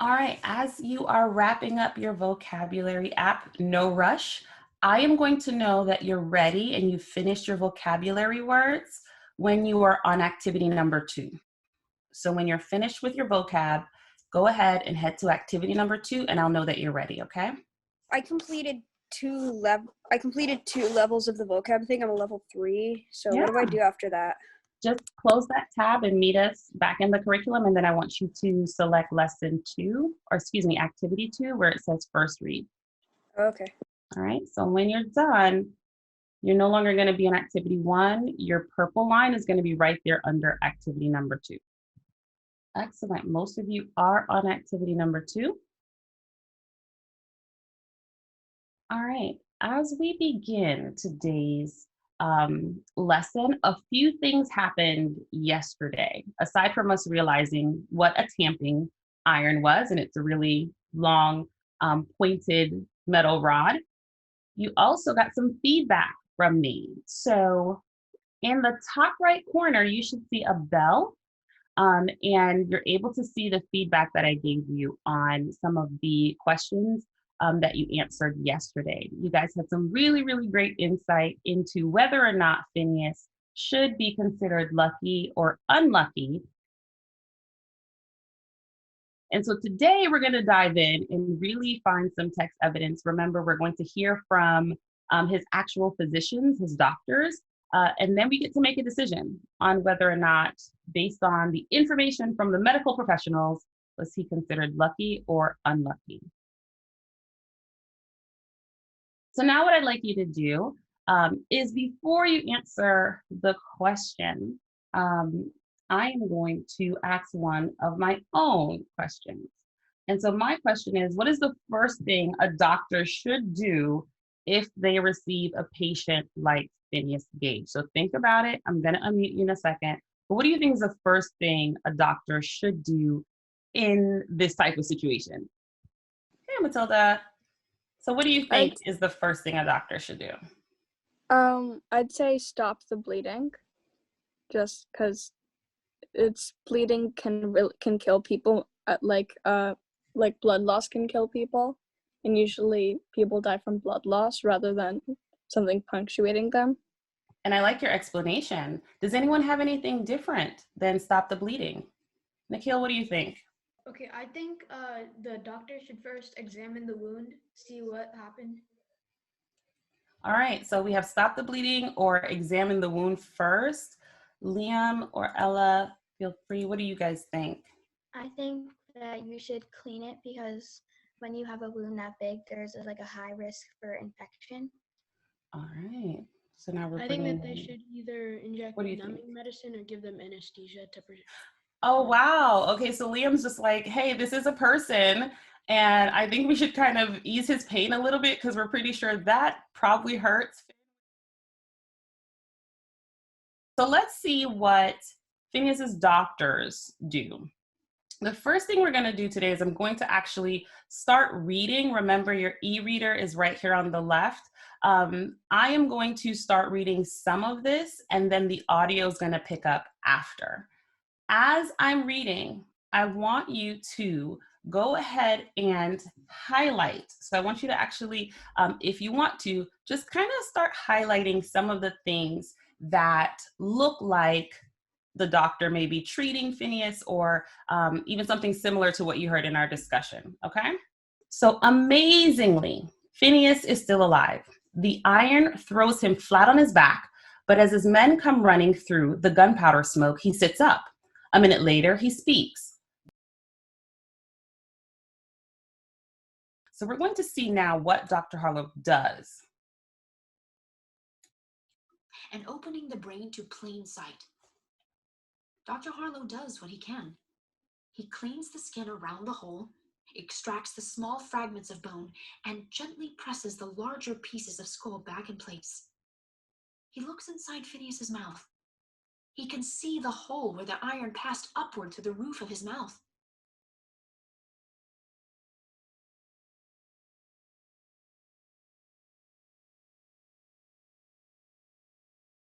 All right, as you are wrapping up your vocabulary app, no rush. I am going to know that you're ready and you finished your vocabulary words when you are on activity number 2. So when you're finished with your vocab, go ahead and head to activity number 2 and I'll know that you're ready, okay? I completed two levels of the vocab thing. I'm a level 3. So Yeah. what do I do after that? Just close that tab and meet us back in the curriculum, and then I want you to select lesson 2, or excuse me, activity 2, where it says first read. Okay. All right, so when you're done, you're no longer going to be on activity 1. Your purple line is going to be right there under activity number 2. Excellent. Most of you are on activity number 2. All right, as we begin today's lesson, a few things happened yesterday. Aside from us realizing what a tamping iron was, and it's a really long, pointed metal rod, you also got some feedback from me. So in the top right corner, you should see a bell, and you're able to see the feedback that I gave you on some of the questions that you answered yesterday. You guys had some really, really great insight into whether or not Phineas should be considered lucky or unlucky. And so today we're going to dive in and really find some text evidence. Remember, we're going to hear from his actual physicians, his doctors, and then we get to make a decision on whether or not, based on the information from the medical professionals, was he considered lucky or unlucky. So now what I'd like you to do is, before you answer the question, I am going to ask one of my own questions. And so my question is, what is the first thing a doctor should do if they receive a patient like Phineas Gage? So think about it. I'm going to unmute you in a second. But what do you think is the first thing a doctor should do in this type of situation? Okay, Matilda. So what do you think is the first thing a doctor should do? I'd say stop the bleeding, just because it's bleeding can kill people. Like blood loss can kill people, and usually people die from blood loss rather than something punctuating them. And I like your explanation. Does anyone have anything different than stop the bleeding? Nikhil, what do you think? Okay, I think the doctor should first examine the wound, see what happened. All right, so we have stop the bleeding or examine the wound first. Liam or Ella, feel free. What do you guys think? I think that you should clean it, because when you have a wound that big, there's like a high risk for infection. All right. So now we're I think that they should either inject numbing medicine or give them anesthesia to Oh, wow. Okay, so Liam's just like, hey, this is a person, and I think we should kind of ease his pain a little bit because we're pretty sure that probably hurts. So let's see what Phineas's doctors do. The first thing we're going to do today is I'm going to actually start reading. Remember, your e-reader is right here on the left. I am going to start reading some of this, and then the audio is going to pick up after. As I'm reading, I want you to go ahead and highlight. So I want you to actually, if you want to, just kind of start highlighting some of the things that look like the doctor may be treating Phineas, or even something similar to what you heard in our discussion, okay? So amazingly, Phineas is still alive. The iron throws him flat on his back, but as his men come running through the gunpowder smoke, he sits up. A minute later, he speaks. So we're going to see now what Dr. Harlow does. And opening the brain to plain sight. Dr. Harlow does what he can. He cleans the skin around the hole, extracts the small fragments of bone, and gently presses the larger pieces of skull back in place. He looks inside Phineas's mouth. He can see the hole where the iron passed upward to the roof of his mouth.